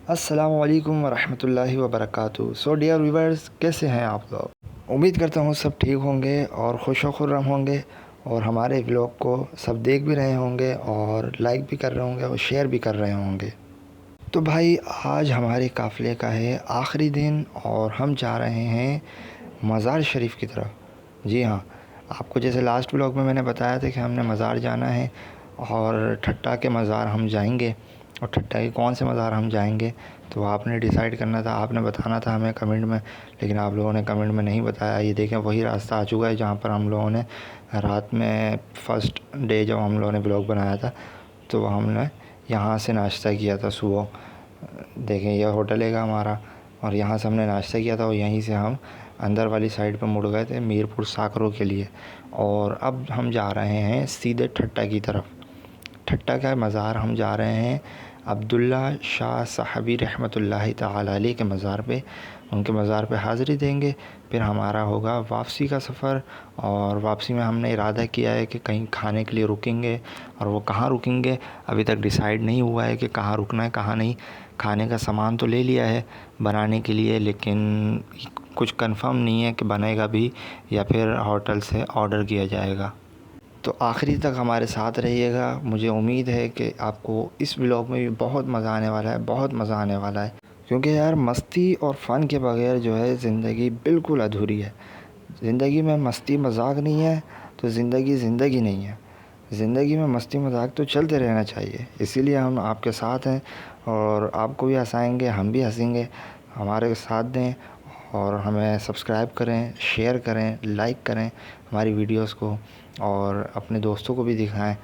अस्सलामुअलैकुम वरहमतुल्लाहि वबरकातुहू। So dear viewers, कैसे हैं आप लोग? उम्मीद करता हूँ सब ठीक होंगे और खुश खुर्रम होंगे और हमारे व्लॉग को सब देख भी रहे होंगे और लाइक भी कर रहे होंगे और शेयर भी कर रहे होंगे। तो भाई, आज हमारे काफ़िले का है आखिरी दिन और हम जा रहे हैं मज़ार शरीफ की तरफ। जी हाँ, आपको जैसे लास्ट व्लॉग में मैंने बताया था कि हमने मज़ार जाना है और ठट्टा के मज़ार हम जाएंगे। और ठट्टा के कौन से मज़ार हम जाएंगे तो आपने डिसाइड करना था, आपने बताना था हमें कमेंट में, लेकिन आप लोगों ने कमेंट में नहीं बताया। ये देखें, वही रास्ता आ चुका है जहाँ पर हम लोगों ने रात में फ़र्स्ट डे जब हम लोगों ने व्लॉग बनाया था तो हमने यहाँ से नाश्ता किया था सुबह। देखें, यह होटल है हमारा और यहाँ से हमने नाश्ता किया था और यहीं से हम अंदर वाली साइड पर मुड़ गए थे मीरपुर साकरों के लिए। और अब हम जा रहे हैं सीधे ठट्टा की तरफ। ठट्टा का मज़ार हम जा रहे हैं अब्दुल्ला शाह साहबी रहमतुल्लाहि तआला अलैह के मज़ार पे। उनके मज़ार पे हाज़िरी देंगे, फिर हमारा होगा वापसी का सफ़र। और वापसी में हमने इरादा किया है कि कहीं खाने के लिए रुकेंगे, और वो कहाँ रुकेंगे अभी तक डिसाइड नहीं हुआ है कि कहाँ रुकना है कहाँ नहीं। खाने का सामान तो ले लिया है बनाने के लिए, लेकिन कुछ कंफर्म नहीं है कि बनेगा भी या फिर होटल से ऑर्डर किया जाएगा। तो आखिरी तक हमारे साथ रहिएगा। मुझे उम्मीद है कि आपको इस व्लॉग में भी बहुत मज़ा आने वाला है, बहुत मज़ा आने वाला है। क्योंकि यार, मस्ती और फ़न के बगैर जो है ज़िंदगी बिल्कुल अधूरी है। ज़िंदगी में मस्ती मजाक नहीं है तो ज़िंदगी ज़िंदगी नहीं है। ज़िंदगी में मस्ती मजाक तो चलते रहना चाहिए। इसीलिए हम आपके साथ हैं और आपको भी हंसाएंगे, हम भी हंसेंगे। हमारे साथ दें और हमें सब्सक्राइब करें, शेयर करें, लाइक करें हमारी वीडियोस को और अपने दोस्तों को भी दिखाएं।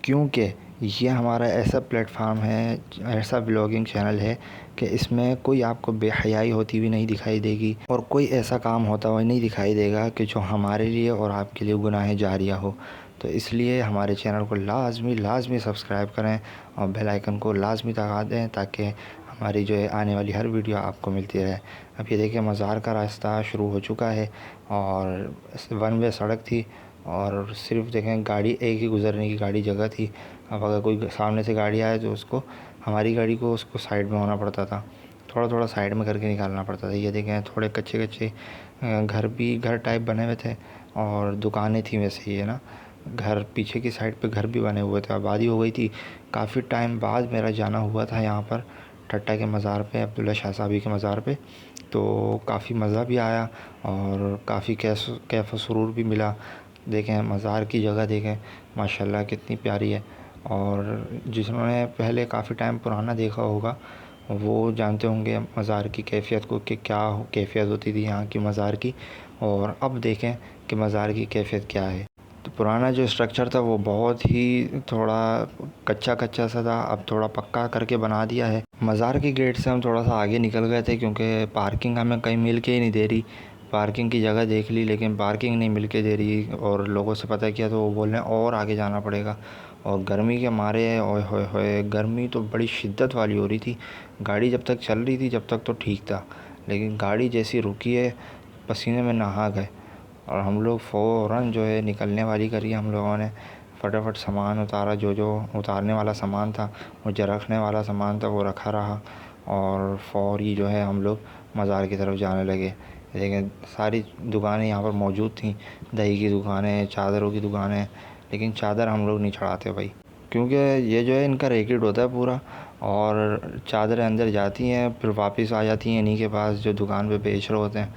क्योंकि ये हमारा ऐसा प्लेटफार्म है, ऐसा ब्लॉगिंग चैनल है कि इसमें कोई आपको बेहयाई होती हुई नहीं दिखाई देगी और कोई ऐसा काम होता हुआ नहीं दिखाई देगा कि जो हमारे लिए और आपके लिए गुनाह जारिया हो। तो इसलिए हमारे चैनल को लाजमी सब्सक्राइब करें और बेल आइकन को लाजमी दबा दें ताकि हमारी जो है आने वाली हर वीडियो आपको मिलती रहे। अब ये देखिए, मज़ार का रास्ता शुरू हो चुका है और वन वे सड़क थी और सिर्फ देखें, गाड़ी एक ही गुज़रने की गाड़ी जगह थी। अब अगर कोई सामने से गाड़ी आए तो उसको, हमारी गाड़ी को उसको साइड में होना पड़ता था, थोड़ा थोड़ा साइड में करके निकालना पड़ता था। ये देखें, थोड़े कच्चे कच्चे घर टाइप बने हुए थे और दुकानें थी। वैसे ही है ना, घर पीछे की साइड पे घर भी बने हुए थे। आबादी हो गई थी। काफ़ी टाइम बाद मेरा जाना हुआ था यहाँ पर ठट्टा के मज़ार पे, अब्दुल्ला शाह साहबी के मज़ार पे। तो काफ़ी मज़ा भी आया और काफ़ी कैफ सुरूर भी मिला। देखें, मज़ार की जगह देखें, माशाल्लाह कितनी प्यारी है। और जिन्होंने पहले काफ़ी टाइम पुराना देखा होगा वो जानते होंगे मज़ार की कैफ़ियत को कि क्या कैफ़ियत होती थी यहाँ की मज़ार की, और अब देखें कि मज़ार की कैफ़ियत क्या है। तो पुराना जो स्ट्रक्चर था वो बहुत ही थोड़ा कच्चा कच्चा सा था, अब थोड़ा पक्का करके बना दिया है। मज़ार के गेट से हम थोड़ा सा आगे निकल गए थे क्योंकि पार्किंग हमें कहीं मिल के ही नहीं दे रही। पार्किंग की जगह देख ली लेकिन पार्किंग नहीं मिल के दे रही और लोगों से पता किया तो वो बोल रहे हैं और आगे जाना पड़ेगा। और गर्मी के मारे, ओए होए होए, गर्मी तो बड़ी शिद्दत वाली हो रही थी। गाड़ी जब तक चल रही थी जब तक तो ठीक था, लेकिन गाड़ी जैसी रुकी है पसीने में नहा गए और हम लोग फ़ौरन जो है निकलने वाली करी। हम लोगों ने फटाफट सामान उतारा, जो जो उतारने वाला सामान था और जो रखने वाला सामान था वो रखा रहा और फ़ौरी जो है हम लोग मज़ार की तरफ जाने लगे। लेकिन सारी दुकानें यहाँ पर मौजूद थीं, दही की दुकानें, चादरों की दुकानें, लेकिन चादर हम लोग नहीं चढ़ाते भाई, क्योंकि ये जो है इनका रैकेट होता है पूरा और चादरें अंदर जाती हैं फिर वापस आ जाती हैं इन्हीं के पास जो दुकान पे बेच रहे होते हैं।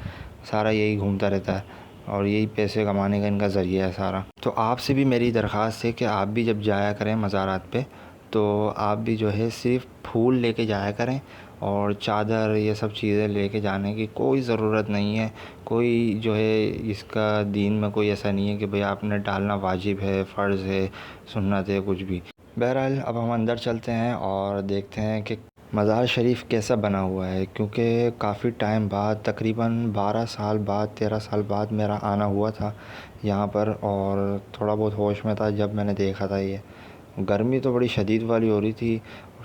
सारा यही घूमता रहता है और यही पैसे कमाने का इनका ज़रिया है सारा। तो आपसे भी मेरी दरख्वास्त है कि आप भी जब जाया करें मज़ारात पे तो आप भी जो है सिर्फ फूल लेके जाया करें और चादर ये सब चीज़ें लेके जाने की कोई ज़रूरत नहीं है। कोई जो है इसका दीन में कोई ऐसा नहीं है कि भाई आपने डालना वाजिब है, फ़र्ज़ है, सुन्नत है, कुछ भी। बहरहाल अब हम अंदर चलते हैं और देखते हैं कि मज़ार शरीफ कैसा बना हुआ है, क्योंकि काफ़ी टाइम बाद, तकरीबन 12 साल बाद, 13 साल बाद मेरा आना हुआ था यहाँ पर और थोड़ा बहुत होश में था जब मैंने देखा था। ये गर्मी तो बड़ी शदीद वाली हो रही थी,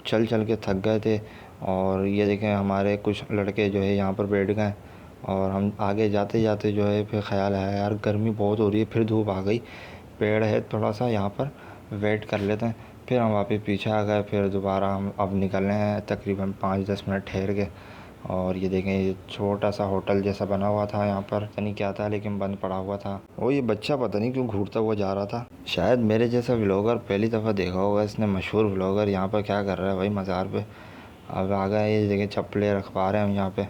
चल चल के थक गए थे। और ये देखें, हमारे कुछ लड़के जो है यहाँ पर बैठ गए और हम आगे जाते जाते जो है फिर ख्याल आया यार गर्मी बहुत हो रही है, फिर धूप आ गई, पेड़ है थोड़ा सा यहाँ पर, वेट कर लेते हैं। फिर हम वापस पीछे आ गए। फिर दोबारा हम अब निकल रहे हैं तकरीबन 5-10 मिनट ठहर के। और ये देखें, ये छोटा सा होटल जैसा बना हुआ था यहाँ पर, पता नहीं क्या था लेकिन बंद पड़ा हुआ था। और ये बच्चा पता नहीं क्यों घूरता हुआ जा रहा था। शायद मेरे जैसा व्लॉगर पहली दफ़ा देखा होगा इसने। मशहूर व्लॉगर यहाँ पर क्या कर रहा है भाई मज़ार पे। अब आ गए, ये देखें चप्पलें रखवा रहे हैं हम यहाँ पे।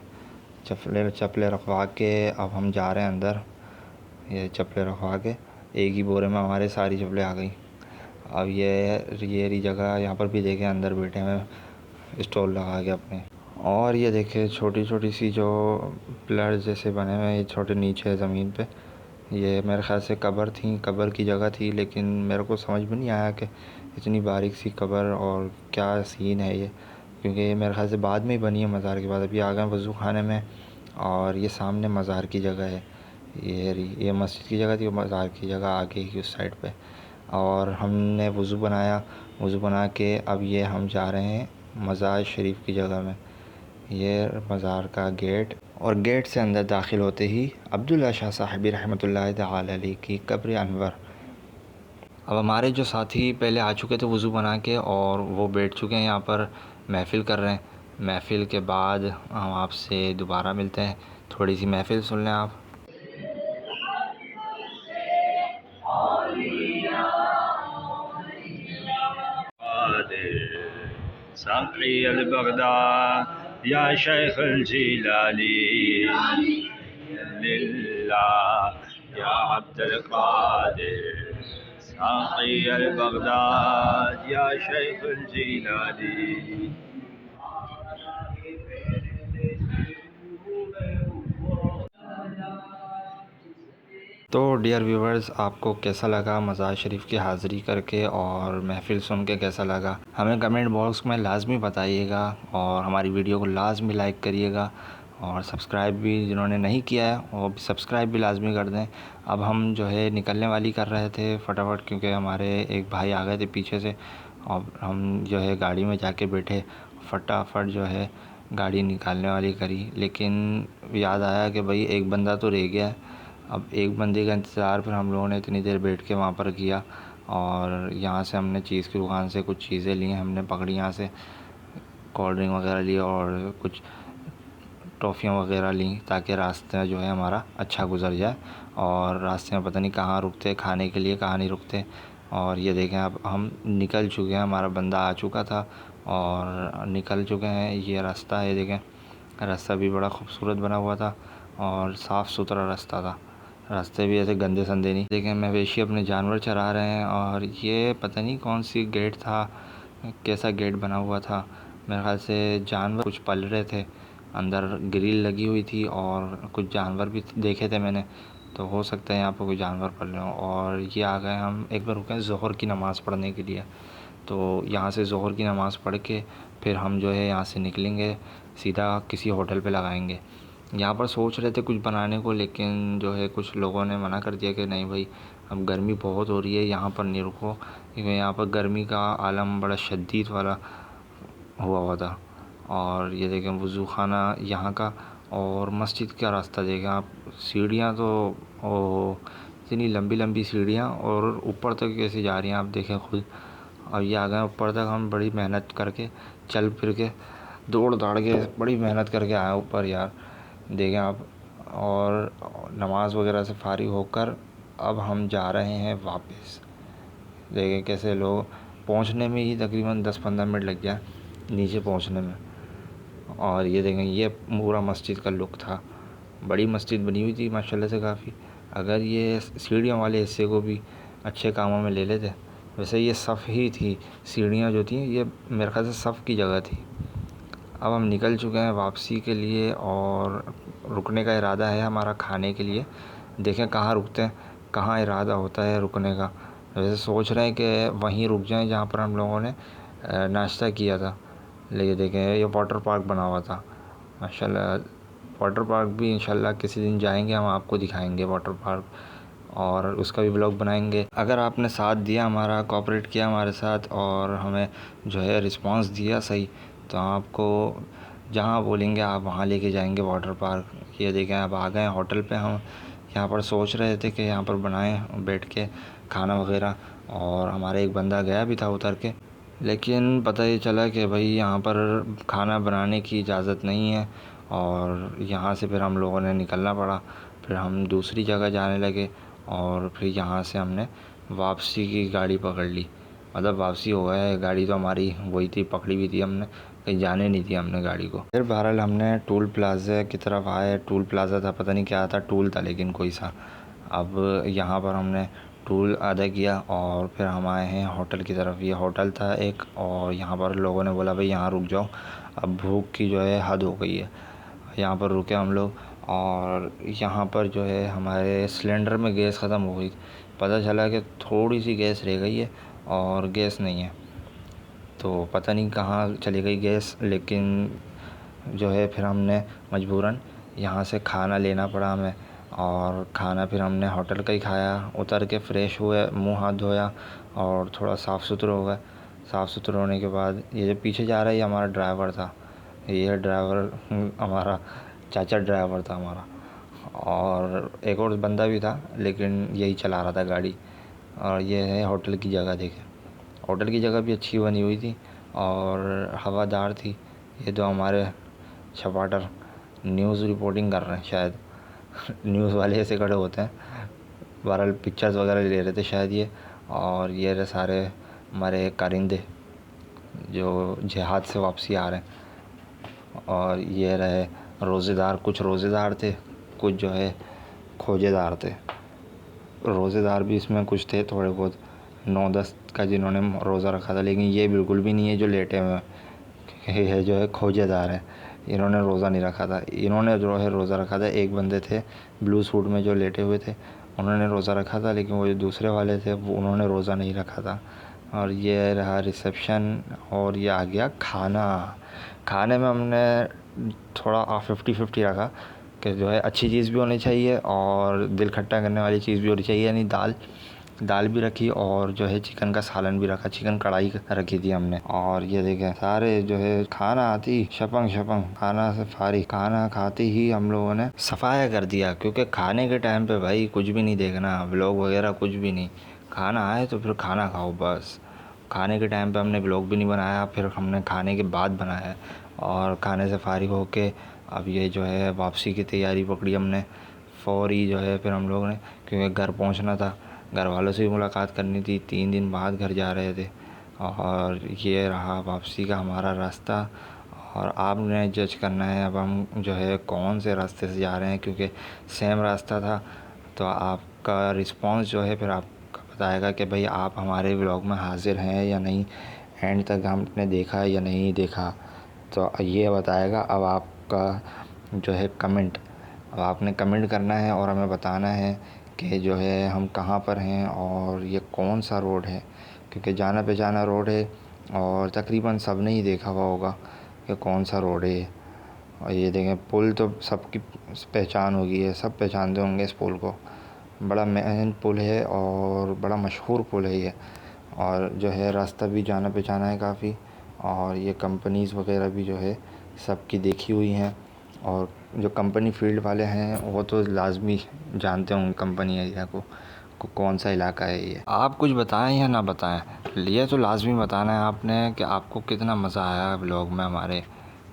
चप्पलें रखवा के अब हम जा रहे हैं अंदर। ये चप्पलें रखवा के एक ही बोरे में हमारे सारी चप्पलें आ गई। अब ये रही जगह, यहाँ पर भी देखें अंदर बैठे हुए स्टॉल लगा के अपने। और ये देखें छोटी छोटी सी जो पिलर जैसे बने हुए हैं, ये छोटे नीचे ज़मीन पे। ये मेरे ख़्याल से कब्र की जगह थी, लेकिन मेरे को समझ में नहीं आया कि इतनी बारीक सी कब्र और क्या सीन है ये, क्योंकि ये मेरे ख़्याल से बाद में ही बनी है मज़ार के बाद। अभी आ गए वज़ू खाने में और ये सामने मज़ार की जगह है। ये मस्जिद की जगह थी, मज़ार की जगह आगे ही उस साइड पे। और हमने वज़ू बनाया, वज़ू बना के अब ये हम जा रहे हैं मज़ार शरीफ की जगह में। ये मज़ार का गेट, और गेट से अंदर दाखिल होते ही अब्दुल्ला शाह साहिबी रहमतुल्लाह तआला अलैह की कब्र अनवर। अब हमारे जो साथी पहले आ चुके थे वज़ू बना के, और वो बैठ चुके हैं यहाँ पर महफ़िल कर रहे हैं। महफ़िल के बाद हम आपसे दोबारा मिलते हैं, थोड़ी सी महफ़िल सुन लें आप। साक़ी अल-बग़दाद या शेख़ अल-जीलानी लिल्लाह या अब्दुल क़ादिर। साक़ी अल-बग़दाद या शेख़ अल-जीलानी। तो डियर व्यूवर्स, आपको कैसा लगा मज़ार शरीफ की हाज़िरी करके और महफ़िल सुन के कैसा लगा, हमें कमेंट बॉक्स में लाज़मी बताइएगा। और हमारी वीडियो को लाज़मी लाइक करिएगा, और सब्सक्राइब भी जिन्होंने नहीं किया है वो भी सब्सक्राइब भी लाज़मी कर दें। अब हम जो है निकलने वाली कर रहे थे फटाफट, क्योंकि हमारे एक भाई आ गए थे पीछे से, और हम जो है गाड़ी में जाके बैठे, फटाफट जो है गाड़ी निकालने वाली करी। लेकिन याद आया कि भाई एक बंदा तो रह गया है। अब एक बंदे का इंतज़ार फिर हम लोगों ने इतनी देर बैठ के वहाँ पर किया, और यहाँ से हमने चीज़ की दुकान से कुछ चीज़ें ली, हमने पकड़ी यहाँ से कोल्ड ड्रिंक वगैरह ली और कुछ टॉफ़ियाँ वगैरह ली, ताकि रास्ता जो है हमारा अच्छा गुजर जाए। और रास्ते में पता नहीं कहाँ रुकते खाने के लिए, कहाँ नहीं रुकते। और ये देखें अब हम निकल चुके हैं, हमारा बंदा आ चुका था और निकल चुके हैं। ये रास्ता है, देखें रास्ता भी बड़ा खूबसूरत बना हुआ था और साफ़ सुथरा रास्ता था। रास्ते भी ऐसे गंदे संदे नहीं। देखें मवेशी अपने जानवर चरा रहे हैं, और ये पता नहीं कौन सी गेट था, कैसा गेट बना हुआ था। मेरे ख़्याल से जानवर कुछ पल रहे थे, अंदर ग्रिल लगी हुई थी और कुछ जानवर भी देखे थे मैंने, तो हो सकता है यहाँ पर कोई जानवर पल रहे हों। और ये आ गए हम, एक बार रुके ज़ोहर की नमाज़ पढ़ने के लिए। तो यहाँ से ज़ोहर की नमाज़ पढ़ के फिर हम जो है यहाँ से निकलेंगे, सीधा किसी होटल पे लगाएंगे। यहाँ पर सोच रहे थे कुछ बनाने को, लेकिन जो है कुछ लोगों ने मना कर दिया कि नहीं भाई, अब गर्मी बहुत हो रही है, यहाँ पर नहीं रुको, क्योंकि यहाँ पर गर्मी का आलम बड़ा शदीद वाला हुआ था। और ये देखें वज़ू खाना यहाँ का, और मस्जिद का रास्ता देखें आप, सीढ़ियाँ तो ओ इतनी लंबी लंबी सीढ़ियाँ, और ऊपर तक कैसे जा रही हैं आप देखें खुद। और ये आ गए ऊपर तक, हम बड़ी मेहनत करके चल फिर के दौड़ दाड़ के बड़ी मेहनत करके आए ऊपर यार, देखें आप। और नमाज़ वगैरह से फ़ारिग होकर अब हम जा रहे हैं वापस। देखें कैसे लोग, पहुंचने में ही तकरीबन 10-15 मिनट लग गया नीचे पहुंचने में। और ये देखें ये पूरा मस्जिद का लुक था, बड़ी मस्जिद बनी हुई थी माशाल्लाह से काफ़ी। अगर ये सीढ़ियों वाले हिस्से को भी अच्छे कामों में ले लेते, वैसे ये सफ़ ही थी, सीढ़ियाँ जो थी ये मेरे ख़्याल से सफ़ की जगह थी। अब हम निकल चुके हैं वापसी के लिए, और रुकने का इरादा है हमारा खाने के लिए। देखें कहाँ रुकते हैं, कहाँ इरादा होता है रुकने का। वैसे सोच रहे हैं कि वहीं रुक जाएं जहाँ पर हम लोगों ने नाश्ता किया था। लेकिन देखें ये वाटर पार्क बना हुआ था माशाल्लाह। वाटर पार्क भी इंशाल्लाह किसी दिन जाएंगे, हम आपको दिखाएंगे वाटर पार्क, और उसका भी ब्लॉग बनाएंगे। अगर आपने साथ दिया हमारा, कोऑपरेट किया हमारे साथ, और हमें जो है रिस्पांस दिया सही, तो आपको जहाँ बोलेंगे आप वहाँ लेके जाएंगे वाटर पार्क। ये देखें अब आ गए होटल पे। हम यहाँ पर सोच रहे थे कि यहाँ पर बनाएं बैठ के खाना वगैरह, और हमारा एक बंदा गया भी था उतर के, लेकिन पता ये चला कि भाई यहाँ पर खाना बनाने की इजाज़त नहीं है और यहाँ से फिर हम लोगों ने निकलना पड़ा। फिर हम दूसरी जगह जाने लगे और फिर यहाँ से हमने वापसी की गाड़ी पकड़ ली। मतलब वापसी हो गया है, गाड़ी तो हमारी वही थी, पकड़ी हुई थी हमने, कहीं जाने नहीं दिया हमने गाड़ी को। फिर बहरहाल हमने टोल प्लाज़ा की तरफ आए। टोल प्लाज़ा था, पता नहीं क्या था, टोल था लेकिन कोई सा। अब यहाँ पर हमने टोल अदा किया और फिर हम आए हैं होटल की तरफ। ये होटल था एक, और यहाँ पर लोगों ने बोला भाई यहाँ रुक जाओ, अब भूख की जो है हद हो गई है। यहाँ पर रुके हम लोग और यहाँ पर जो है हमारे सिलेंडर में गैस ख़त्म हो गई। पता चला कि थोड़ी सी गैस रह गई है और गैस नहीं है, तो पता नहीं कहाँ चली गई गैस। लेकिन जो है फिर हमने मजबूरन यहाँ से खाना लेना पड़ा हमें, और खाना फिर हमने होटल का ही खाया। उतर के फ़्रेश हुए, मुंह हाथ धोया और थोड़ा साफ़ सुथरा हो गए। साफ़ सुथरा होने के बाद ये जो पीछे जा रहा है ये हमारा ड्राइवर था। ये ड्राइवर हमारा चाचा ड्राइवर था हमारा, और एक और बंदा भी था लेकिन यही चला रहा था गाड़ी। और ये है होटल की जगह। देखें, होटल की जगह भी अच्छी बनी हुई थी और हवादार थी। ये तो हमारे छपाटर न्यूज़ रिपोर्टिंग कर रहे हैं शायद। न्यूज़ वाले ऐसे खड़े होते हैं। बहरहाल पिक्चर्स वगैरह ले रहे थे शायद ये। और ये रहे सारे हमारे कारिंदे जो जिहाद से वापसी आ रहे हैं। और ये रहे रोज़ेदार, कुछ रोज़ेदार थे, कुछ जो है खोजेदार थे। रोज़ेदार भी इसमें कुछ थे थोड़े बहुत, 9-10 का जिन्होंने रोज़ा रखा था। लेकिन ये बिल्कुल भी नहीं है जो लेटे हुए हैं, ये जो है खोजेदार है, इन्होंने रोज़ा नहीं रखा था। इन्होंने जो है रोज़ा रखा था। एक बंदे थे ब्लू सूट में जो लेटे हुए थे, उन्होंने रोज़ा रखा था, लेकिन वो जो दूसरे वाले थे वो उन्होंने रोज़ा नहीं रखा था। और ये रहा रिसेप्शन, और ये आ गया खाना। खाने में हमने थोड़ा 50-50 रखा कि जो है अच्छी चीज़ भी होनी चाहिए और दिल खट्टा करने वाली चीज़ भी होनी चाहिए। यानी दाल भी रखी और जो है चिकन का सालन भी रखा, चिकन कढ़ाई रखी थी हमने। और ये देखें सारे जो है खाना आती शपंग शपंग, खाना से फारिग। खाना खाते ही हम लोगों ने सफाया कर दिया, क्योंकि खाने के टाइम पे भाई कुछ भी नहीं देखना, व्लॉग वगैरह कुछ भी नहीं। खाना आए तो फिर खाना खाओ बस। खाने के टाइम पे हमने व्लॉग भी नहीं बनाया, फिर हमने खाने के बाद बनाया। और खाने से फारिग होके अब ये जो है वापसी की तैयारी पकड़ी हमने फौरी। जो है फिर हम लोगों ने, क्योंकि घर पहुंचना था, घर वालों से भी मुलाकात करनी थी, 3 दिन बाद घर जा रहे थे। और ये रहा वापसी का हमारा रास्ता। और आपने जज करना है अब हम जो है कौन से रास्ते से जा रहे हैं, क्योंकि सेम रास्ता था। तो आपका रिस्पांस जो है फिर आपका बताएगा कि भाई आप हमारे व्लॉग में हाज़िर हैं या नहीं, एंड तक हमने देखा या नहीं देखा, तो ये बताएगा। अब आपका जो है कमेंट, अब आपने कमेंट करना है और हमें बताना है कि जो है हम कहाँ पर हैं और ये कौन सा रोड है, क्योंकि जाना पहचाना रोड है और तकरीबन सब ने ही देखा हुआ होगा कि कौन सा रोड है। और ये देखें पुल तो सबकी पहचान होगी, है सब पहचानते होंगे इस पुल को। बड़ा मेन पुल है और बड़ा मशहूर पुल है ये। और जो है रास्ता भी जाना पहचाना है काफ़ी, और ये कंपनीज़ वगैरह भी जो है सबकी देखी हुई हैं। और जो कंपनी फील्ड वाले हैं वो तो लाजमी जानते होंगे कंपनी एरिया को कौन सा इलाका है ये। आप कुछ बताएं या ना बताएं, ये तो लाजमी बताना है आपने कि आपको कितना मज़ा आया व्लॉग में हमारे,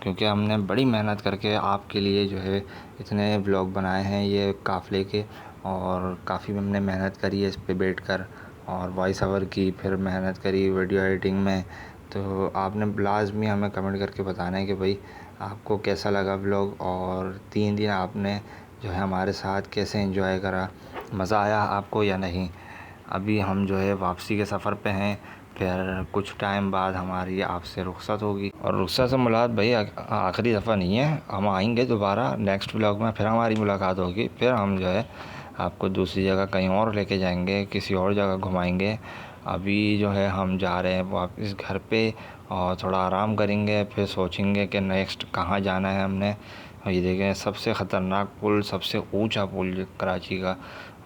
क्योंकि हमने बड़ी मेहनत करके आपके लिए जो है इतने व्लॉग बनाए हैं ये काफ़िले के। और काफ़ी हमने मेहनत करी है इस पे बैठकर, और वॉइस ओवर की, फिर मेहनत करी वीडियो एडिटिंग में। तो आपने लाजमी हमें कमेंट करके बताना है कि भाई आपको कैसा लगा व्लॉग, और 3 दिन आपने जो है हमारे साथ कैसे एंजॉय करा, मज़ा आया आपको या नहीं। अभी हम जो है वापसी के सफ़र पे हैं, फिर कुछ टाइम बाद हमारी आपसे रुख़्सत होगी। और रुख़्सत से मुलाकात भाई आखिरी दफ़ा नहीं है, हम आएंगे दोबारा नेक्स्ट व्लॉग में, फिर हमारी मुलाकात होगी। फिर हम जो है आपको दूसरी जगह कहीं और लेके जाएंगे, किसी और जगह घुमाएंगे। अभी जो है हम जा रहे हैं वापस घर पे और थोड़ा आराम करेंगे, फिर सोचेंगे कि नेक्स्ट कहाँ जाना है हमने। और ये देखें सबसे ख़तरनाक पुल, सबसे ऊंचा पुल कराची का,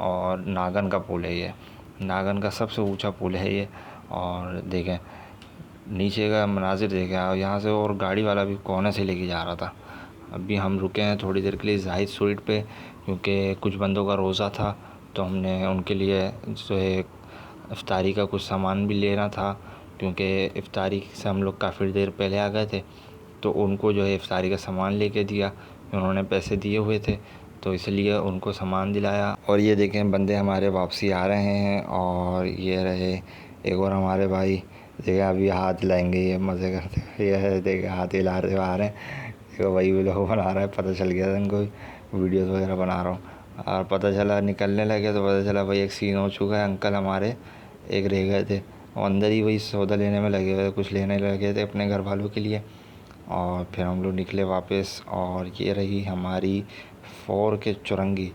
और नागन का पुल है ये। नागन का सबसे ऊंचा पुल है ये। और देखें नीचे का मनाजिर देखें, और यहाँ से और गाड़ी वाला भी कोने से लेके जा रहा था। अभी हम रुके हैं थोड़ी देर के लिए जाहिद स्ट्रीट पे, क्योंकि कुछ बंदों का रोज़ा था, तो हमने उनके लिए जो है इफ्तारी का कुछ सामान भी लेना था। क्योंकि इफ्तारी से हम लोग काफ़ी देर पहले आ गए थे, तो उनको जो है इफ्तारी का सामान लेके दिया। उन्होंने पैसे दिए हुए थे तो इसलिए उनको सामान दिलाया। और ये देखें बंदे हमारे वापसी आ रहे हैं। और ये रहे एक और हमारे भाई, देखें अभी हाथ लाएंगे ये मज़े करते। ये है देखें हाथ हिला रहे आ रहे हैं। देखो वही लोग बना रहा है, पता चल गया था इनको वीडियोस वगैरह बना रहा हूँ। और पता चला निकलने लगे तो पता चला भाई एक सीन हो चुका है। अंकल हमारे एक रह गए थे और अंदर ही वही सौदा लेने में लगे हुए थे, कुछ लेने लगे थे अपने घर वालों के लिए। और फिर हम लोग निकले वापस। और ये रही हमारी 4 के चुरंगी,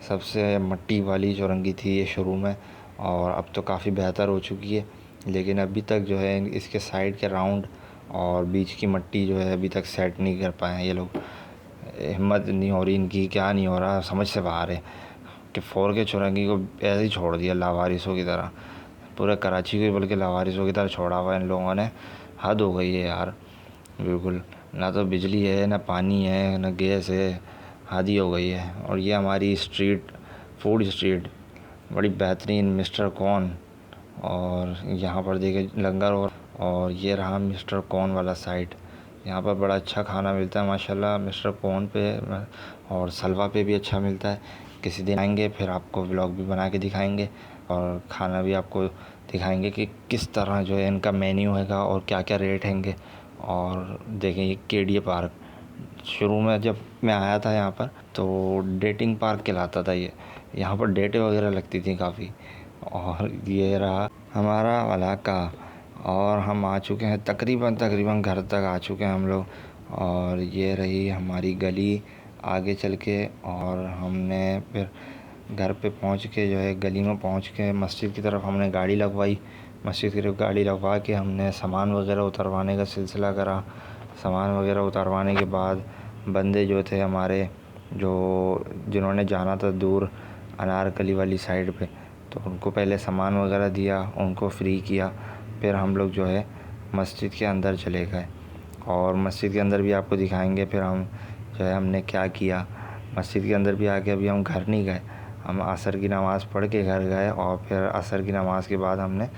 सबसे मट्टी वाली चुरंगी थी ये शुरू में, और अब तो काफ़ी बेहतर हो चुकी है। लेकिन अभी तक जो है इसके साइड के राउंड और बीच की मट्टी जो है अभी तक सेट नहीं कर पाए हैं ये लोग। हिम्मत नहीं हो रही इनकी, क्या नहीं हो रहा समझ से बाहर है कि 4 के चुरंगी को ऐसे ही छोड़ दिया लावारिसों की तरह। पूरे कराची को ही बल्कि लावारिसों की तरह छोड़ा हुआ इन लोगों ने। हद हो गई है यार बिल्कुल। ना तो बिजली है, ना पानी है, ना गैस है, हद ही हो गई है। और ये हमारी स्ट्रीट फूड स्ट्रीट बड़ी बेहतरीन मिस्टर कॉर्न, और यहाँ पर देखे लंगर। और ये रहा मिस्टर कॉर्न वाला साइड। यहाँ पर बड़ा अच्छा खाना मिलता है माशाल्लाह मिस्टर कॉर्न पे, और सलवा पे भी अच्छा मिलता है। किसी दिन आएंगे फिर आपको व्लॉग भी बना के दिखाएंगे और खाना भी आपको दिखाएंगे कि किस तरह जो है इनका मेन्यू हैगा और क्या क्या रेट हैंगे। और देखें ये केडी पार्क, शुरू में जब मैं आया था यहाँ पर तो डेटिंग पार्क कहलाता था ये। यहाँ पर डेटें वगैरह लगती थी काफ़ी। और ये रहा हमारा इलाका, और हम आ चुके हैं तकरीबन घर तक आ चुके हैं हम लोग। और ये रही हमारी गली आगे चल के। और हमने फिर घर पे पहुँच के जो है गली में पहुँच के मस्जिद की तरफ हमने गाड़ी लगवाई। मस्जिद की तरफ गाड़ी लगवा के हमने सामान वगैरह उतरवाने का सिलसिला करा। सामान वगैरह उतरवाने के बाद बंदे जो थे हमारे, जो जिन्होंने जाना था दूर अनारकली वाली साइड पे, तो उनको पहले सामान वगैरह दिया, उनको फ्री किया। फिर हम लोग जो है मस्जिद के अंदर चले गए, और मस्जिद के अंदर भी आपको दिखाएंगे फिर हम जो है हमने क्या किया। मस्जिद के अंदर भी आके अभी हम घर नहीं गए, हम असर की नमाज़ पढ़ के घर गए। और फिर असर की नमाज़ के बाद हमने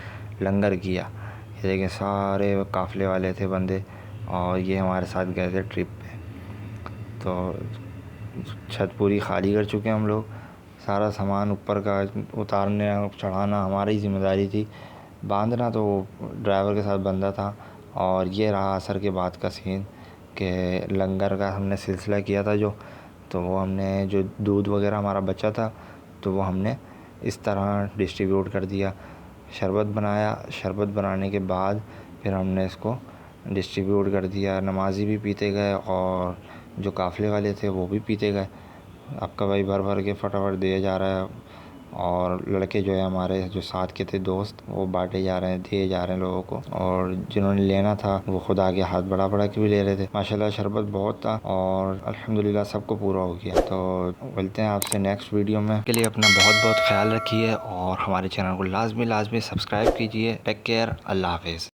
लंगर किया। ये देखिए सारे काफ़िले वाले थे बंदे, और ये हमारे साथ गए थे ट्रिप पे। तो छत पूरी खाली कर चुके हम लोग। सारा सामान ऊपर का उतारने चढ़ाना हमारी ज़िम्मेदारी थी, बांधना तो ड्राइवर के साथ बंदा था। और ये रहा असर के बाद का सीन कि लंगर का हमने सिलसिला किया था तो वो हमने जो दूध वगैरह हमारा बचा था तो वो हमने इस तरह डिस्ट्रीब्यूट कर दिया। शरबत बनाया, शरबत बनाने के बाद फिर हमने इसको डिस्ट्रीब्यूट कर दिया। नमाज़ी भी पीते गए और जो काफ़िले वाले थे वो भी पीते गए। आपका भाई भर भर के फटाफट दिए जा रहा है, और लड़के जो है हमारे जो साथ के थे दोस्त वो बांटे जा रहे हैं, दिए जा रहे हैं लोगों को। और जिन्होंने लेना था वो खुद आगे हाथ बढ़ा के भी ले रहे थे। माशाल्लाह शरबत बहुत था और अल्हम्दुलिल्लाह सबको पूरा हो गया। तो मिलते हैं आपसे नेक्स्ट वीडियो में। के लिए अपना बहुत बहुत ख्याल रखिए और हमारे चैनल को लाजमी सब्सक्राइब कीजिए। टेक केयर, अल्लाह हाफिज़।